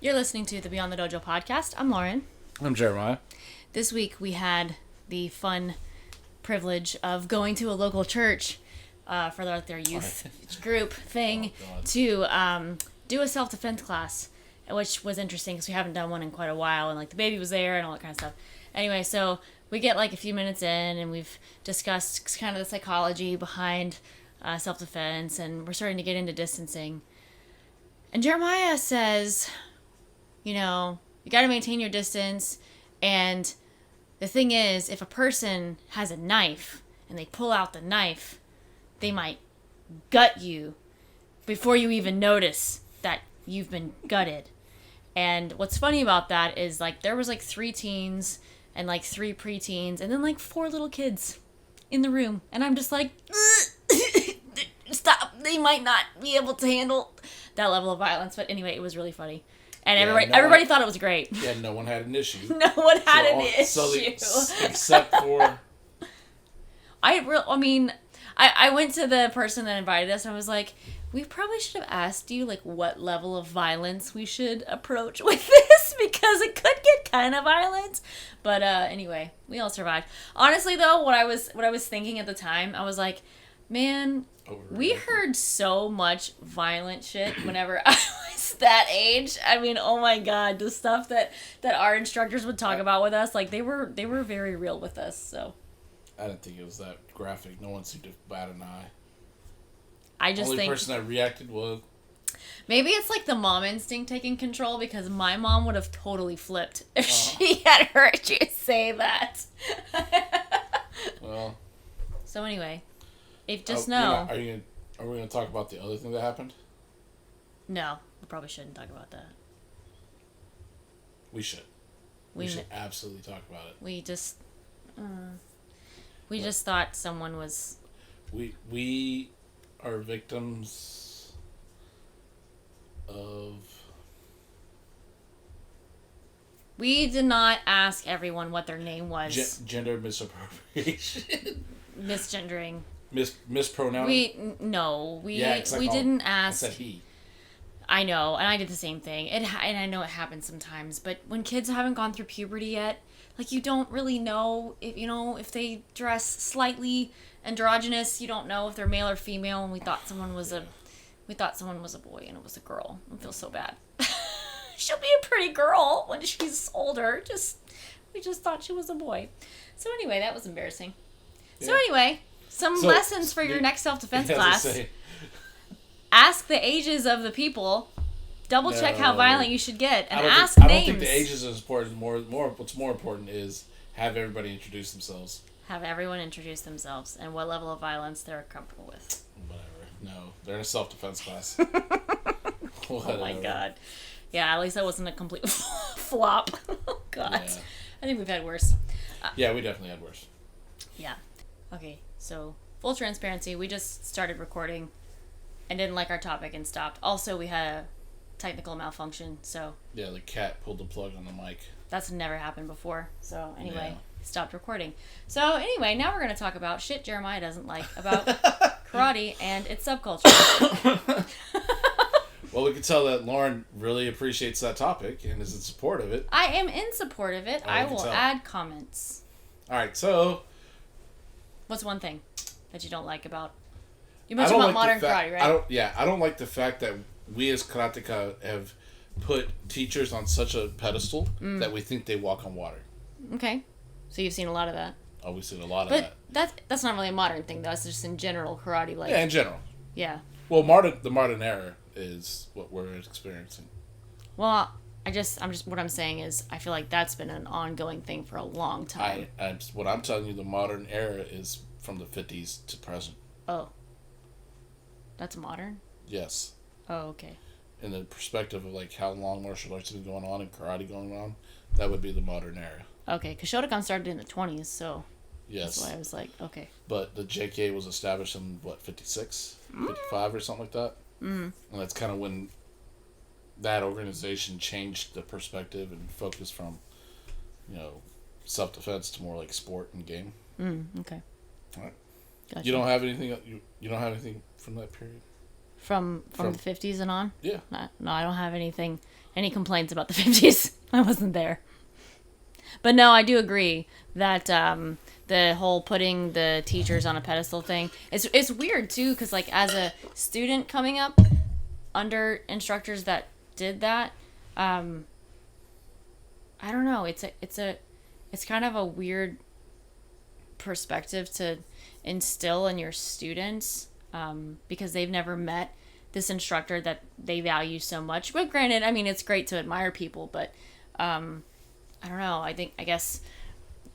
You're listening to the Beyond the Dojo podcast. I'm Lauren. I'm Jeremiah. This week we had the fun privilege of going to a local church for their youth group thing to do a self-defense class, which was interesting because we haven't done one in quite a while, and like the baby was there and all that kind of stuff. Anyway, so we get like a few minutes in and we've discussed kind of the psychology behind self-defense, and we're starting to get into distancing. And Jeremiah says, you know, you got to maintain your distance. And the thing is, if a person has a knife and they pull out the knife, they might gut you before you even notice that you've been gutted. And what's funny about that is, like, there was like 3 teens and like 3 preteens and then like 4 little kids in the room. And I'm just like, stop. They might not be able to handle that level of violence. But anyway, it was really funny. And everybody thought it was great. Yeah, no one had an issue. No one had an issue. Except for... I went to the person that invited us and I was like, we probably should have asked you like what level of violence we should approach with this, because it could get kind of violent. But anyway, we all survived. Honestly though, what I was thinking at the time, I was like, man, we heard so much violent shit whenever I was that age. I mean, oh my god, the stuff that our instructors would talk about with us, like they were very real with us. So I didn't think it was that graphic. No one seemed to bat an eye. I just think the only think person that reacted was... Maybe it's like the mom instinct taking control, because my mom would have totally flipped if she had heard you say that. Well. So anyway, know. Are we going to talk about the other thing that happened? No, we probably shouldn't talk about that. We should. We should absolutely talk about it. We just thought someone was... We are victims of... We did not ask everyone what their name was. Gender misappropriation. Misgendering. Mispronoun? We didn't ask. I said he. I know, and I did the same thing. And I know it happens sometimes, but when kids haven't gone through puberty yet, like, you don't really know if they dress slightly androgynous. You don't know if they're male or female. And we thought someone was a boy, and it was a girl. I feel so bad. She'll be a pretty girl when she's older. We just thought she was a boy. So anyway, that was embarrassing. Yeah. So anyway, some lessons for your next self-defense class. Ask the ages of the people. Double check how violent you should get, and ask names. I don't think the ages is important. What's more important is have everybody introduce themselves. Have everyone introduce themselves and what level of violence they're comfortable with. Whatever. No, they're in a self-defense class. Oh my god. Yeah, at least that wasn't a complete flop. Oh god. Yeah. I think we've had worse. Yeah, we definitely had worse. Yeah. Okay, so full transparency, we just started recording and didn't like our topic and stopped. Also, we had a technical malfunction, so... Yeah, the cat pulled the plug on the mic. That's never happened before. So anyway, stopped recording. So anyway, now we're going to talk about shit Jeremiah doesn't like about karate and its subculture. Well, we can tell that Lauren really appreciates that topic and is in support of it. I am in support of it. I will add comments. All right, so... What's one thing that you don't like about... You mentioned about modern karate, right? I don't like the fact that we as karateka have put teachers on such a pedestal that we think they walk on water. Okay. So you've seen a lot of that. Oh, we've seen a lot of that. But that's not really a modern thing, though. It's just in general karate. Yeah, in general. Yeah. Well, the modern era is what we're experiencing. Well, what I'm saying is I feel like that's been an ongoing thing for a long time. What I'm telling you, the modern era is from the 50s to present. Oh. That's modern? Yes. Oh, okay. In the perspective of like how long martial arts has been going on and karate going on, that would be the modern era. Okay, because Shotokan started in the 20s, so... Yes. That's why I was like, okay. But the JK was established in, 56? 55 or something like that? Mm. And that's kind of when that organization changed the perspective and focus from, self-defense to more like sport and game. Okay. All right. Gotcha. You don't have anything. You don't have anything from that period. From the 50s and on? Yeah. No, I don't have any complaints about the 50s. I wasn't there. But no, I do agree that the whole putting the teachers on a pedestal thing, it's weird too, because like as a student coming up under instructors that did that, I don't know, it's kind of a weird perspective to instill in your students, because they've never met this instructor that they value so much. But granted, I mean, it's great to admire people, but I don't know. I guess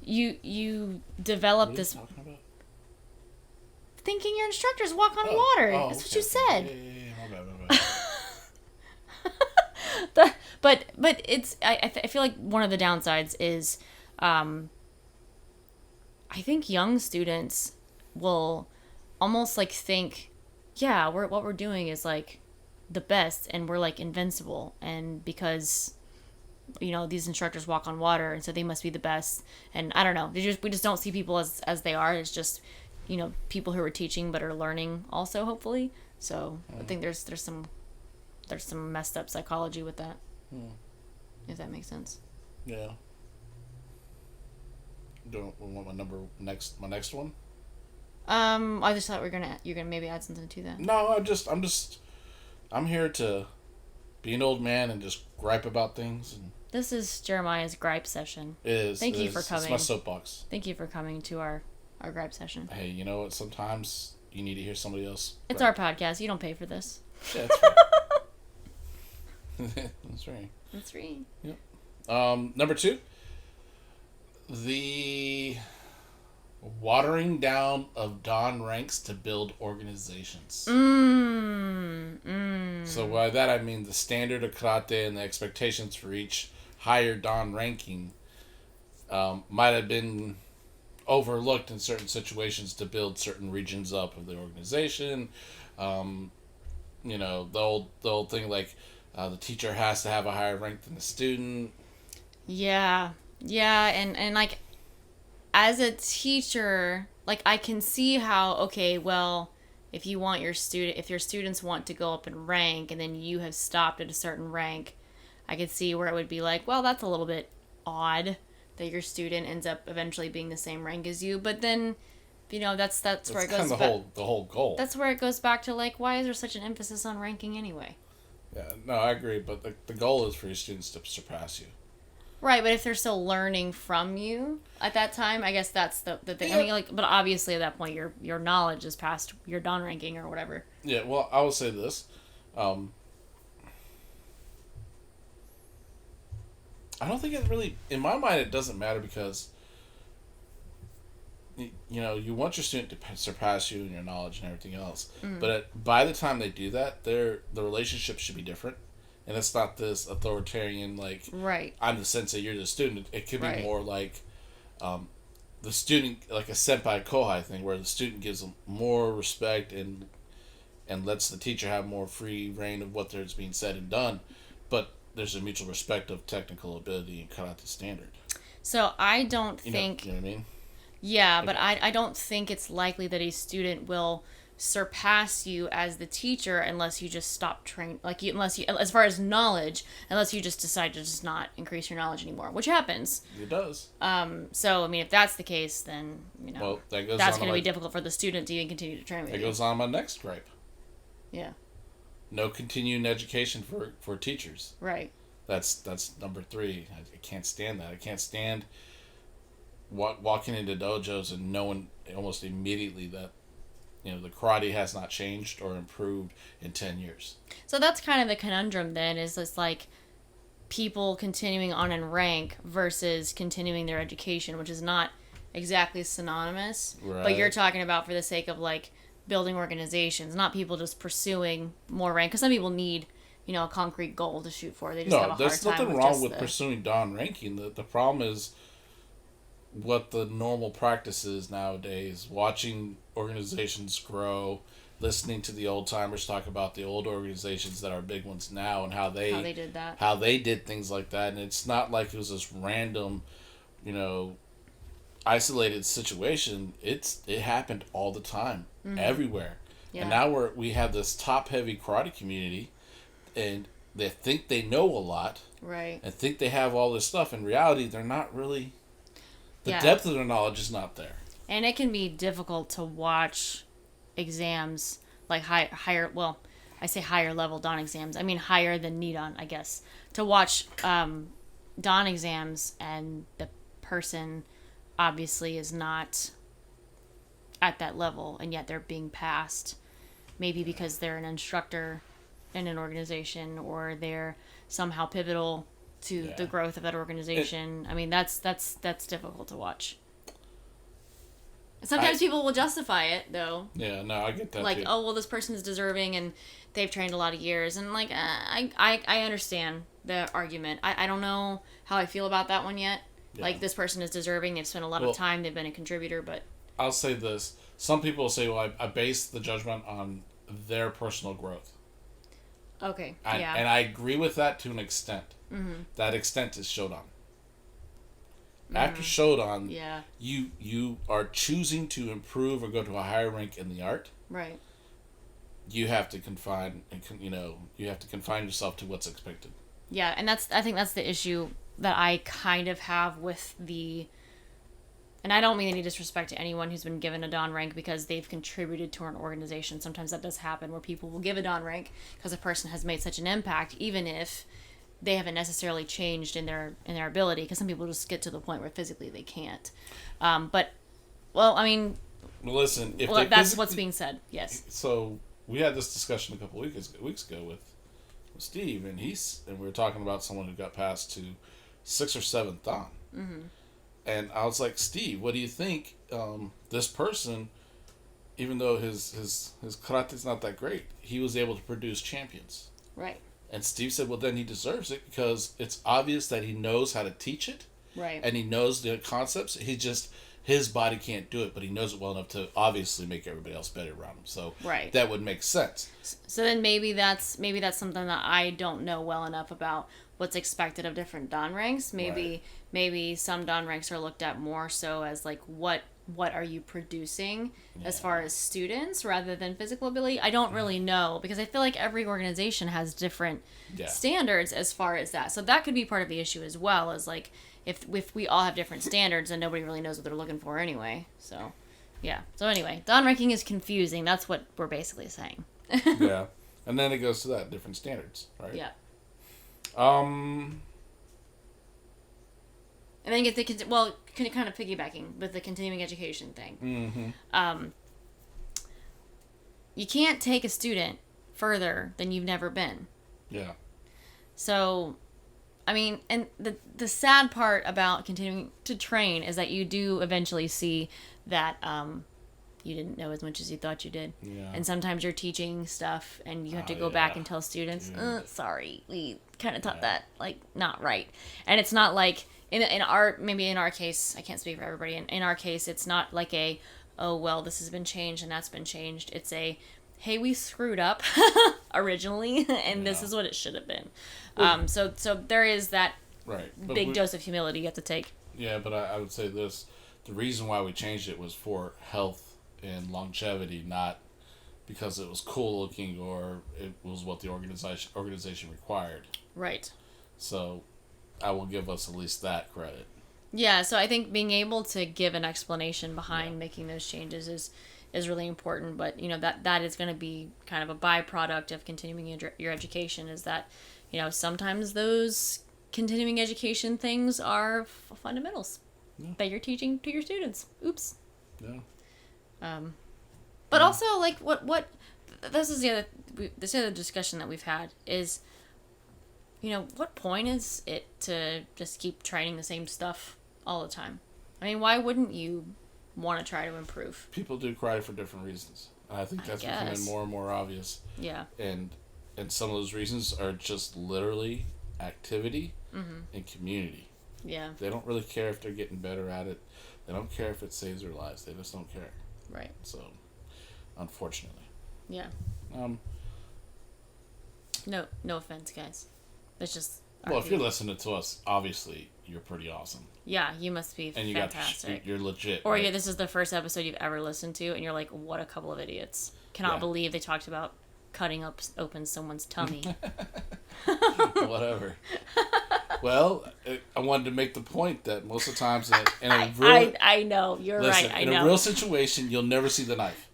you develop this. What are you talking about? Thinking your instructors walk on water. That's what you said. Yeah, my bad. But it's I feel like one of the downsides is, I think young students will almost like think, yeah, what we're doing is like the best and we're like invincible, and because these instructors walk on water and so they must be the best. And I don't know, we just don't see people as they are. It's just people who are teaching but are learning also, hopefully. So I think there's some messed up psychology with that, if that makes sense. Yeah. Do you want my next one? I just thought you're gonna maybe add something to that. No, I'm here to be an old man and just gripe about things. And this is Jeremiah's gripe session. It is. Thank you for coming. It's my soapbox. Thank you for coming to our gripe session. Hey, you know what? Sometimes you need to hear somebody else. It's our podcast. You don't pay for this. Yeah, that's right. That's right. That's right. Yep. Number 2. The watering down of Don ranks to build organizations. So by that I mean the standard of karate and the expectations for each higher Dan ranking might have been overlooked in certain situations to build certain regions up of the organization. The old thing like the teacher has to have a higher rank than the student. Yeah, and like as a teacher, like I can see how, okay, well, if your students want to go up in rank and then you have stopped at a certain rank, I could see where it would be like, well, that's a little bit odd that your student ends up eventually being the same rank as you. But then, that's where it goes back. The whole goal. That's where it goes back to like, why is there such an emphasis on ranking anyway? Yeah, no, I agree, but the goal is for your students to surpass you. Right, but if they're still learning from you at that time, I guess that's the thing. Yeah. I mean, but obviously at that point, your knowledge is past your Dan ranking or whatever. Yeah, well, I will say this. I don't think it really, in my mind, it doesn't matter because, you want your student to surpass you in your knowledge and everything else. But by the time they do that, the relationship should be different. And it's not this authoritarian, like, right, I'm the sensei, you're the student. It could be right. more like the student, like a senpai kohai thing, where the student gives them more respect and lets the teacher have more free reign of what there's being said and done. But there's a mutual respect of technical ability and karate standard. So I don't think... You know what I mean? Yeah, but I don't think it's likely that a student will surpass you as the teacher unless you just stop training, as far as knowledge, unless you just decide to just not increase your knowledge anymore, which happens. It does. So I mean, if that's the case, then well, that's going to be difficult for the student to even continue to train with you. That goes on my next gripe. Yeah. No continuing education for teachers. Right. That's number 3. I can't stand that. I can't stand walking into dojos and knowing almost immediately that the karate has not changed or improved in 10 years. So that's kind of the conundrum then, is it's like people continuing on in rank versus continuing their education, which is not exactly synonymous. Right. But you're talking about for the sake of like building organizations, not people just pursuing more rank. Because some people need, a concrete goal to shoot for. They just have a hard time. There's nothing wrong with pursuing Dan ranking. The problem is what the normal practice is nowadays, watching organizations grow, listening to the old timers talk about the old organizations that are big ones now and how they did that, how they did things like that. And it's not like it was this random, isolated situation. It happened all the time, everywhere. Yeah. And now we have this top-heavy karate community, and they think they know a lot. Right. And think they have all this stuff. In reality, they're not really... The Yeah. depth of their knowledge is not there. And it can be difficult to watch exams, like higher, well, I say higher level Dan exams. I mean higher than Nidan, I guess. To watch Dan exams and the person obviously is not at that level, and yet they're being passed. Maybe because they're an instructor in an organization, or they're somehow pivotal to the growth of that organization. I mean, that's difficult to watch. Sometimes people will justify it, though. Yeah, no, I get that like, too. oh, well, this person is deserving, and they've trained a lot of years. And, like, I understand the argument. I don't know how I feel about that one yet. Yeah. Like, this person is deserving. They've spent a lot of time. They've been a contributor, but... I'll say this. Some people will say, well, I base the judgment on their personal growth. Okay, yeah. And I agree with that to an extent. Mm-hmm. That extent is Shodan. After Shodan, you are choosing to improve or go to a higher rank in the art. Right. You have to confine yourself to what's expected. Yeah, and I think that's the issue that I kind of have with the... And I don't mean any disrespect to anyone who's been given a Dan rank because they've contributed to an organization. Sometimes that does happen where people will give a Dan rank because a person has made such an impact, even if they haven't necessarily changed in their ability, because some people just get to the point where physically they can't. But, well, I mean... Well, listen, if that's what's being said, yes. So, we had this discussion a couple weeks ago with Steve, and we were talking about someone who got passed to 6th or 7th Dan. Mm-hmm. And I was like, Steve, what do you think? This person, even though his karate's not that great, he was able to produce champions. Right. And Steve said, well, then he deserves it because it's obvious that he knows how to teach it. Right. And he knows the concepts. His body can't do it, but he knows it well enough to obviously make everybody else better around him. So that would make sense. So then maybe that's something that I don't know well enough about what's expected of different Dan ranks. Maybe some Dan ranks are looked at more so as like what are you producing as far as students rather than physical ability. I don't really know, because I feel like every organization has different standards as far as that. So that could be part of the issue as well, is like if we all have different standards and nobody really knows what they're looking for anyway. So yeah. So anyway, Dan ranking is confusing. That's what we're basically saying. Yeah. And then it goes to that different standards, right? Yeah. And then you get kind of piggybacking with the continuing education thing. Mm-hmm. You can't take a student further than you've never been. Yeah. So, I mean, and the sad part about continuing to train is that you do eventually see that you didn't know as much as you thought you did. Yeah. And sometimes you're teaching stuff and you have to go back and tell students, sorry, we kind of taught that, like, not right. And it's not like... In our case, I can't speak for everybody. In our case, it's not like oh, well, this has been changed and that's been changed. It's hey, we screwed up originally, and this is what it should have been. So there is that big dose of humility you have to take. Yeah, but I would say this. The reason why we changed it was for health and longevity, not because it was cool looking or it was what the organization required. Right. So... I will give us at least that credit. Yeah, so I think being able to give an explanation behind making those changes is really important. But, that is going to be kind of a byproduct of continuing your education, is that, sometimes those continuing education things are fundamentals that you're teaching to your students. Oops. Yeah. But also, like, what this is the other discussion that we've had is... what point is it to just keep training the same stuff all the time? I mean, why wouldn't you want to try to improve? People do karate for different reasons. And I think that's becoming more and more obvious. Yeah. And some of those reasons are just literally activity and community. Yeah. They don't really care if they're getting better at it. They don't care if it saves their lives. They just don't care. Right. So, unfortunately. Yeah. No offense, guys. It's just... Well, if you're listening to us, obviously, you're pretty awesome. Yeah, you must be and fantastic. You're legit. Or right? yeah, this is the first episode you've ever listened to, and you're like, what a couple of idiots. Cannot believe they talked about cutting open someone's tummy. Whatever. Well, I wanted to make the point that most of the times in a real... I know, you're right, I know. In a real situation, you'll never see the knife.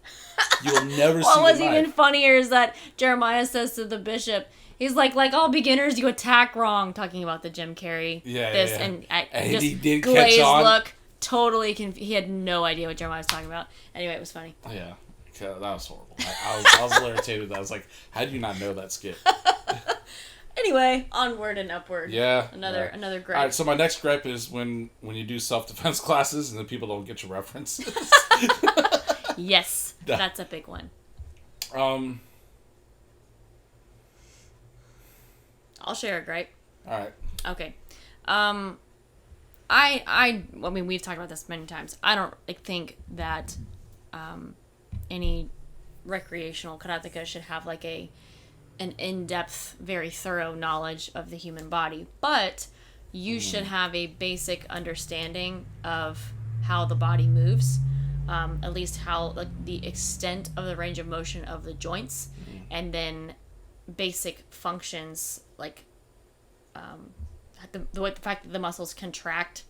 You will never see the knife. What was even funnier is that Jeremiah says to the bishop, he's like all beginners, you attack wrong, talking about the Jim Carrey. And just he did glazed catch on. look, totally he had no idea what Jeremiah was talking about. Anyway, it was funny. Yeah, that was horrible. I was a little irritated. I was like, how do you not know that skit? Anyway, onward and upward. Yeah. Another gripe. All right, so my next gripe is when you do self-defense classes and then people don't get your references. Yes, that's a big one. I'll share a gripe. All right. Okay. I mean, we've talked about this many times. I don't think that any recreational karateka should have like an in-depth, very thorough knowledge of the human body, but you should have a basic understanding of how the body moves, at least how like the extent of the range of motion of the joints, and then basic functions like the fact that the muscles contract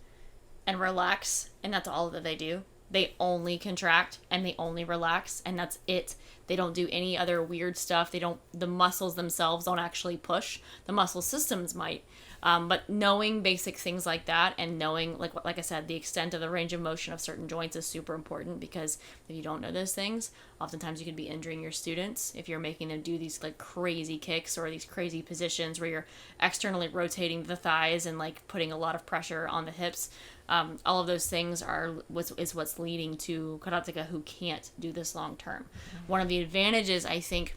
and relax, and that's all that they do. They only contract and they only relax, and that's it. They don't do any other weird stuff. The muscles themselves don't actually push. The muscle systems might. But knowing basic things like that, and knowing, like I said, the extent of the range of motion of certain joints is super important, because if you don't know those things, oftentimes you could be injuring your students if you're making them do these like crazy kicks or these crazy positions where you're externally rotating the thighs and like putting a lot of pressure on the hips. All of those things is what's leading to karateka who can't do this long term. One of the advantages I think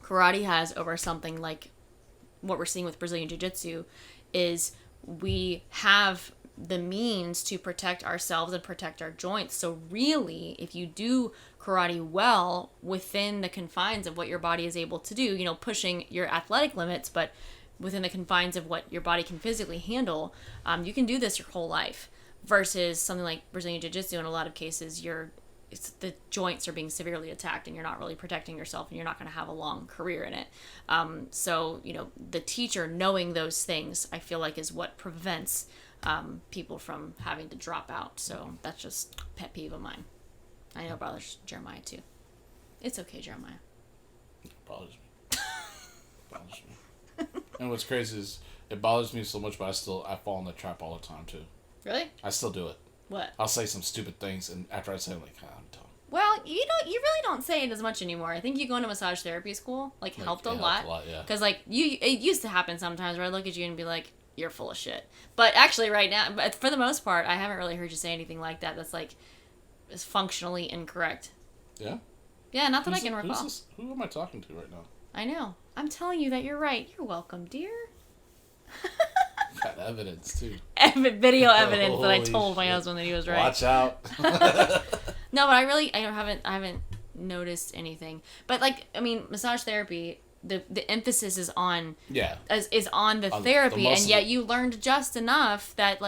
karate has over something like what we're seeing with Brazilian Jiu-Jitsu is we have the means to protect ourselves and protect our joints. So really, if you do karate well within the confines of what your body is able to do, pushing your athletic limits, but within the confines of what your body can physically handle, you can do this your whole life. Versus something like Brazilian Jiu-Jitsu, in a lot of cases, the joints are being severely attacked and you're not really protecting yourself and you're not going to have a long career in it. So, the teacher knowing those things, I feel like, is what prevents people from having to drop out. So that's just a pet peeve of mine. I know it bothers Jeremiah too. It's okay, Jeremiah. It bothers me. And what's crazy is it bothers me so much, but I fall in the trap all the time too. Really? I still do it. What? I'll say some stupid things, and after I say it, I'm like, I'm done. Well, you really don't say it as much anymore. I think you going to massage therapy school helped a lot. Yeah. Because it used to happen sometimes where I'd look at you and be like, you're full of shit. But actually right now, but for the most part, I haven't really heard you say anything like that that's is functionally incorrect. Yeah? Yeah, not that I can recall. Who am I talking to right now? I know. I'm telling you that you're right. You're welcome, dear. Got evidence too. Video evidence that I told my husband that he was right. Watch out. No, but I haven't noticed anything. But massage therapy, the emphasis is on is on the therapy, and yet you learned just enough that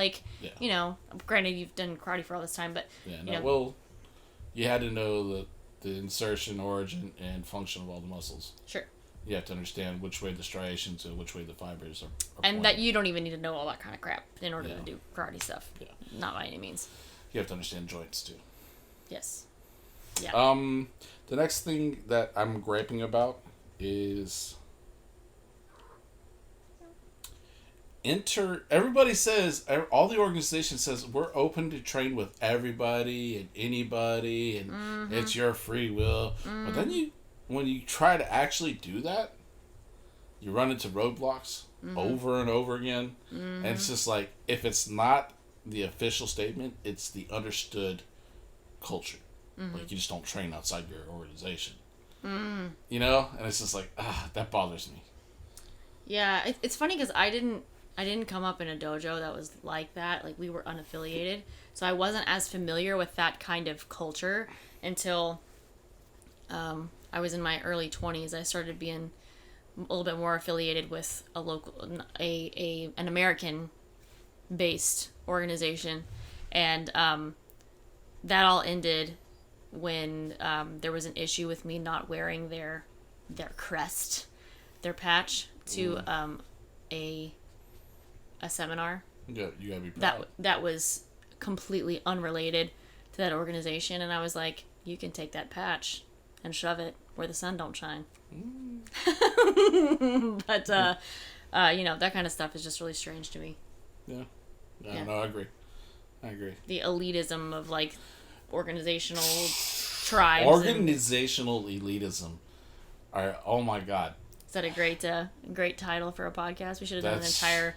granted you've done karate for all this time, but well, you had to know the insertion, origin, and function of all the muscles. Sure. You have to understand which way the striations and which way the fibers are and pointing. that you don't even need to know all that kind of crap in order to do karate stuff. Yeah. Not by any means. You have to understand joints too. Yes. Yeah. The next thing that I'm griping about is everybody says, all the organization says, we're open to train with everybody and anybody, and it's your free will. But then when you try to actually do that, you run into roadblocks over and over again. And it's just like, if it's not the official statement, it's the understood culture. Like, you just don't train outside your organization. And it's just like, that bothers me. Yeah, it's funny because I didn't come up in a dojo that was like that. Like, we were unaffiliated, so I wasn't as familiar with that kind of culture until I was in my early 20s. I started being a little bit more affiliated with a local, an American based organization, and that all ended when there was an issue with me not wearing their crest, their patch to a seminar. Yeah, you gotta be proud. That was completely unrelated to that organization, and I was like, you can take that patch and shove it where the sun don't shine. But that kind of stuff is just really strange to me. Yeah. No, I agree. The elitism of like organizational tribes. Organizational elitism. Oh my God. Is that a great title for a podcast? We should have done an entire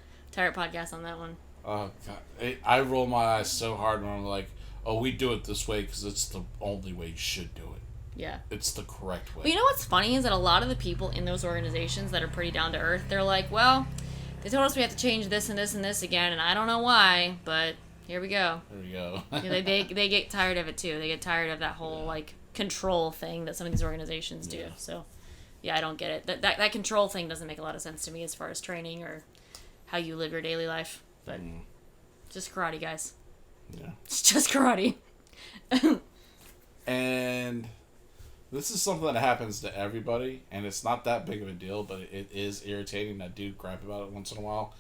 podcast on that one. Oh God, I roll my eyes so hard when I'm like, oh, we do it this way because it's the only way you should do it. Yeah. It's the correct way. Well, you know what's funny is that a lot of the people in those organizations that are pretty down to earth, they're like, well, they told us we have to change this and this and this again, and I don't know why, but here we go. They get tired of it too. They get tired of that whole like control thing that some of these organizations do. So, yeah, I don't get it. That control thing doesn't make a lot of sense to me as far as training or how you live your daily life. But just karate, guys. Yeah. It's just karate. And this is something that happens to everybody, and it's not that big of a deal, but it is irritating. I do gripe about it once in a while.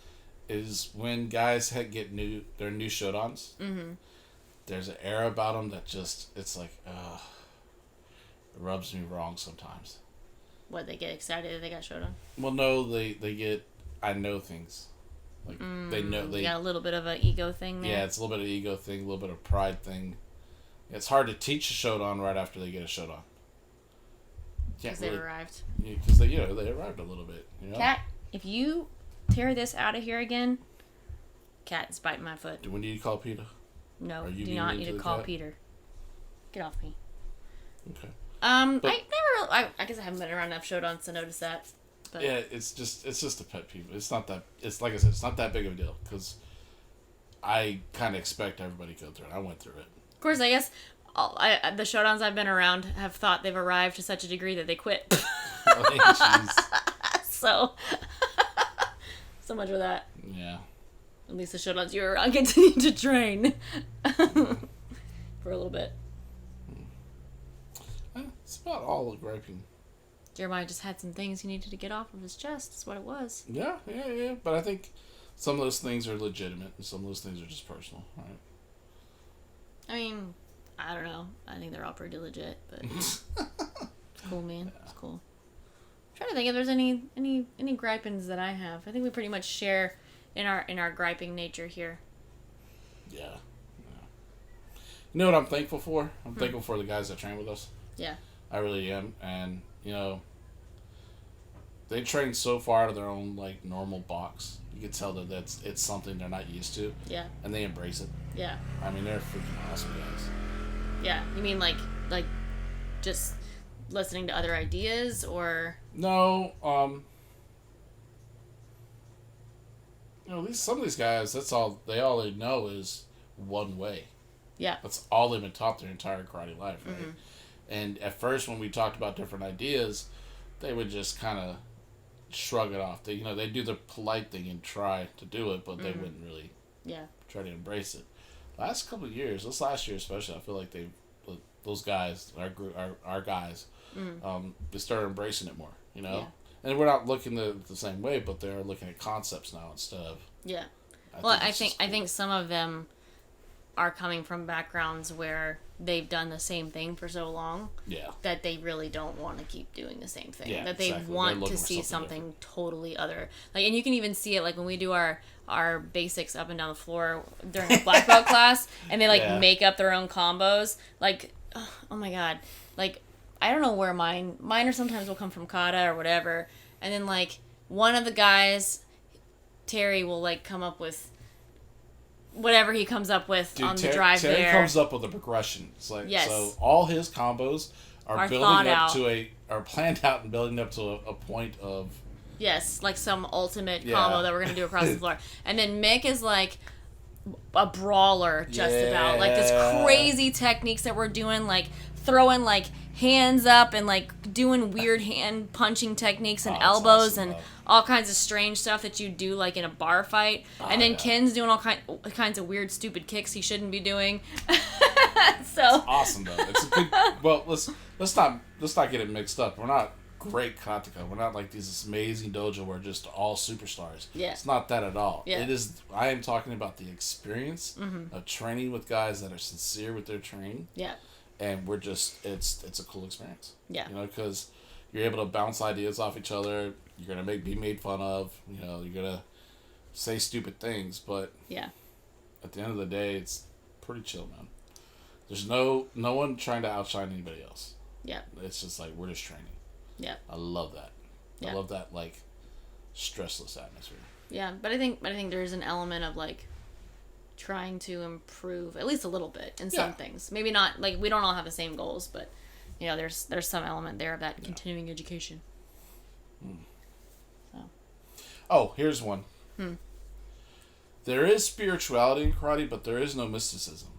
Is when guys get their new Shodans. Mm-hmm. There's an air about them that just, it's like, it rubs me wrong sometimes. What, they get excited that they got Shodan? Well, no, they get, I know things. Like, they know, they got a little bit of an ego thing there. Yeah, it's a little bit of ego thing, a little bit of pride thing. It's hard to teach a Shodan right after they get a Shodan. Because they've arrived. Yeah, because they arrived a little bit. You know? Cat, if you tear this out of here again, Cat is biting my foot. Do we need to call Peter? No, you do not need to call Peter. Get off me. Okay. I guess I haven't been around enough Shodans to notice that. But. Yeah, it's just a pet peeve. It's not that. It's like I said, it's not that big of a deal because I kind of expect everybody to go through it. I went through it. Of course, I guess the Shodans I've been around have thought they've arrived to such a degree that they quit. So much for that. Yeah. At least the Shodans you were around continue to train for a little bit. It's about all the griping. Jeremiah just had some things he needed to get off of his chest. That's what it was. Yeah. But I think some of those things are legitimate and some of those things are just personal, right? I mean, I don't know. I think they're all pretty legit, but it's cool, man. Yeah. It's cool. I'm trying to think if there's any gripings that I have. I think we pretty much share in our griping nature here. Yeah. You know what I'm thankful for? I'm thankful for the guys that train with us. Yeah. I really am. And, they train so far out of their own, like, normal box. You can tell that it's something they're not used to. Yeah. And they embrace it. Yeah. I mean, they're freaking awesome guys. Yeah. You mean, like just listening to other ideas, or... No, some of these guys, all they know is one way. Yeah. That's all they've been taught their entire karate life, right? Mm-hmm. And at first, when we talked about different ideas, they would just kind of shrug it off. They do the polite thing and try to do it, but they wouldn't really try to embrace it. Last couple of years, this last year especially, I feel like those guys, our guys, they started embracing it more, Yeah. And we're not looking the same way, but they're looking at concepts now instead of... Yeah. I think some of them are coming from backgrounds where they've done the same thing for so long that they really don't want to keep doing the same thing. Yeah, that they want to see something totally other. Like, and you can even see it like when we do our basics up and down the floor during a black belt class, and they make up their own combos. Like, oh my god, like I don't know where mine are sometimes will come from kata or whatever, and then like one of the guys, Terry, will like come up with whatever he comes up with on the drive there. Terry comes up with a progression. It's like, so all his combos are building up are planned out and building up to a point of... Yes, like some ultimate combo that we're going to do across the floor. And then Mick is like a brawler just about. Like this crazy techniques that we're doing, like throwing like hands up and like doing weird hand punching techniques and elbows and all kinds of strange stuff that you do like in a bar fight, and then Ken's doing all kinds of weird, stupid kicks he shouldn't be doing. So it's awesome though. It's a good. Well, let's not get it mixed up. We're not great karateka. We're not like these amazing dojo where just all superstars. Yeah. It's not that at all. Yeah. It is. I am talking about the experience of training with guys that are sincere with their training. Yeah. And we're just it's a cool experience. Yeah. You know, because you're able to bounce ideas off each other. You're gonna be made fun of. You know, you're gonna say stupid things, but yeah. At the end of the day, it's pretty chill, man. There's no one trying to outshine anybody else. Yeah. It's just like we're just training. Yeah. I love that. Yeah. I love that like stressless atmosphere. Yeah, but I think there's an element of like trying to improve at least a little bit in some things. Maybe not like we don't all have the same goals, but you know, there's some element there of that continuing education. So. Oh, here's one. There is spirituality in karate, but there is no mysticism.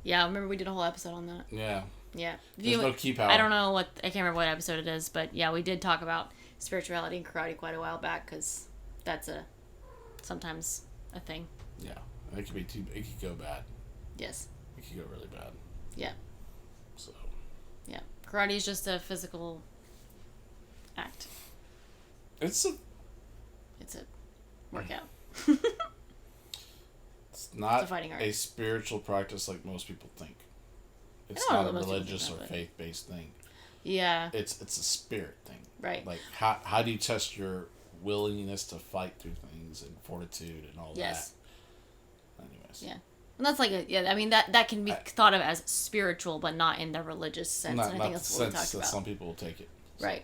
Yeah, I remember we did a whole episode on that. Yeah. Yeah. There's no key power. I don't know I can't remember what episode it is, but yeah, we did talk about spirituality in karate quite a while back because that's sometimes a thing. Yeah. It could go bad. Yes. It could go really bad. Yeah. So. Yeah. Karate is just a physical act. It's a workout. It's not a fighting art. a spiritual practice like most people think. It's I not don't a know that most people religious think or that, faith-based thing. Yeah. It's a spirit thing. Right. Like how do you test your willingness to fight through things and fortitude and all that? Anyways. Yeah. And that's like I mean that can be thought of as spiritual, but not in the religious sense. Not, and I not think that's the what we sense talked that about. some people will take it. So. Right.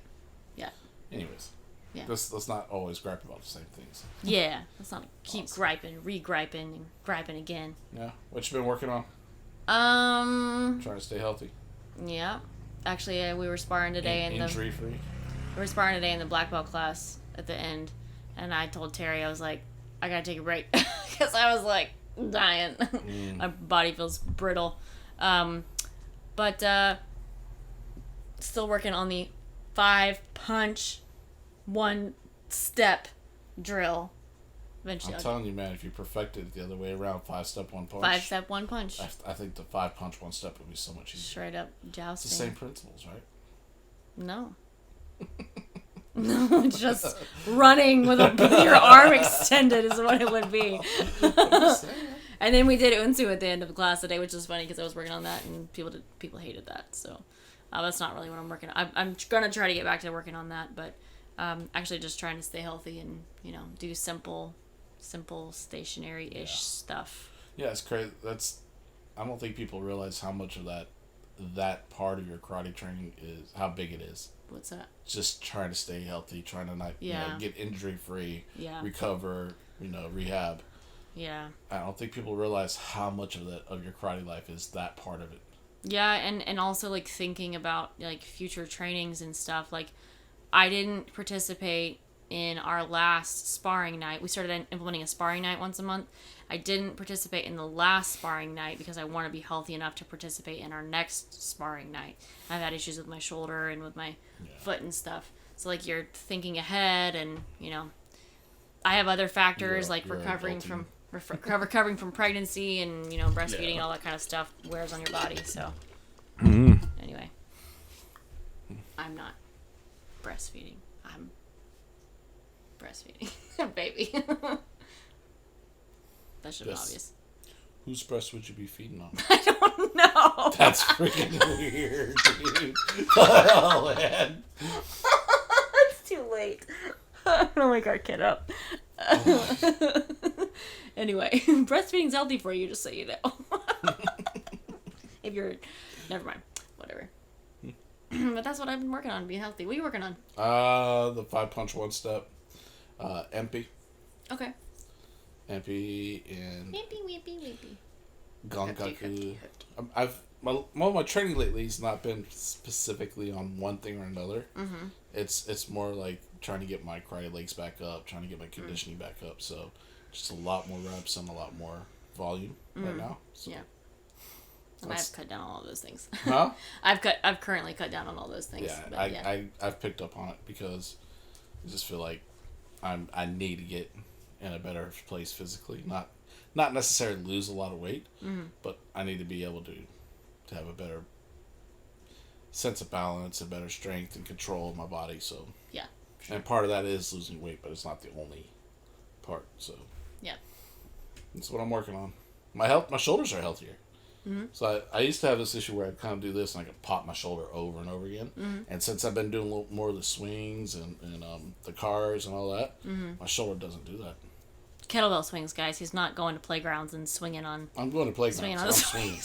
Yeah. Anyways. Yeah. Let's not always gripe about the same things. Yeah. Let's not keep griping, re-griping, and griping again. Yeah. What you been working on? Trying to stay healthy. Yeah. Actually, we were sparring today injury free. We were sparring today in the black belt class at the end, and I told Terry, I was like, I gotta take a break because I was like dying. My body feels brittle. But still working on the 5-punch 1-step drill. Eventually, I'm telling you, man, if you perfected it the other way around, 5-step 1 punch. 5-step 1 punch. I think the 5-punch 1-step would be so much easier. Straight up jousting. It's the same principles, right? No. No, it's just running with your arm extended is what it would be. And then we did unsu at the end of the class today, which is funny because I was working on that and people hated that. So that's not really what I'm working on. I'm gonna try to get back to working on that, but actually just trying to stay healthy and do simple stationary-ish stuff. Yeah, it's crazy. I don't think people realize how much of that part of your karate training is how big it is. What's that? Just trying to stay healthy, trying to not get injury free, recover, rehab. Yeah. I don't think people realize how much of your karate life is that part of it. Yeah, and also like thinking about like future trainings and stuff. Like I didn't participate in our last sparring night. We started implementing a sparring night once a month. I didn't participate in the last sparring night because I want to be healthy enough to participate in our next sparring night. I've had issues with my shoulder and with my foot and stuff. So like you're thinking ahead, and I have other factors like recovering from pregnancy and breastfeeding and all that kind of stuff wears on your body. So anyway, I'm not breastfeeding. I'm breastfeeding a baby. That should be obvious. Whose breast would you be feeding on? I don't know. That's freaking weird, dude. Oh, man. It's too late. Don't wake our kid up. Anyway, breastfeeding's healthy for you, just so you know. If you're... Never mind. Whatever. But that's what I've been working on, being healthy. What are you working on? The 5-punch 1-step. MP. Okay. MP and... Wimpy. Gangaku. My training lately has not been specifically on one thing or another. Mm-hmm. It's more like trying to get my karate legs back up, trying to get my conditioning back up. So just a lot more reps and a lot more volume right now. So yeah. And I've cut down on all those things. Huh? I've currently cut down on all those things. Yeah, I've picked up on it because I just feel like I need to get in a better place physically. Not necessarily lose a lot of weight, but I need to be able to have a better sense of balance and better strength and control of my body. So yeah, sure. And part of that is losing weight, but it's not the only part. So yeah, that's what I'm working on. My shoulders are healthier. So I used to have this issue where I'd kind of do this and I could pop my shoulder over and over again. And since I've been doing a little more of the swings and the cars and all that, my shoulder doesn't do that. Kettlebell swings, guys. He's not going to playgrounds and swinging on. I'm going to playgrounds. Swinging on I'm the swinging.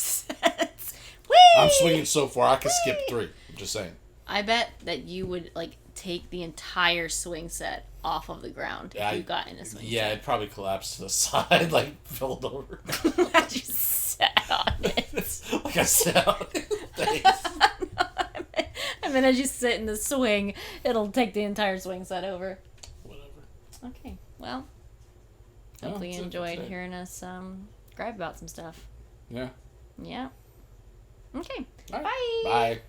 Whee! I'm swinging so far I could skip 3. I'm just saying. I bet that you would take the entire swing set off of the ground if you got in a swing set. Yeah, it'd probably collapse to the side, filled over. I just sat on it. Like I sat on it. Thanks. I mean, as you sit in the swing, it'll take the entire swing set over. Whatever. Okay, well, hopefully you enjoyed hearing us gripe about some stuff. Yeah. Yeah. Okay. Right. Bye. Bye.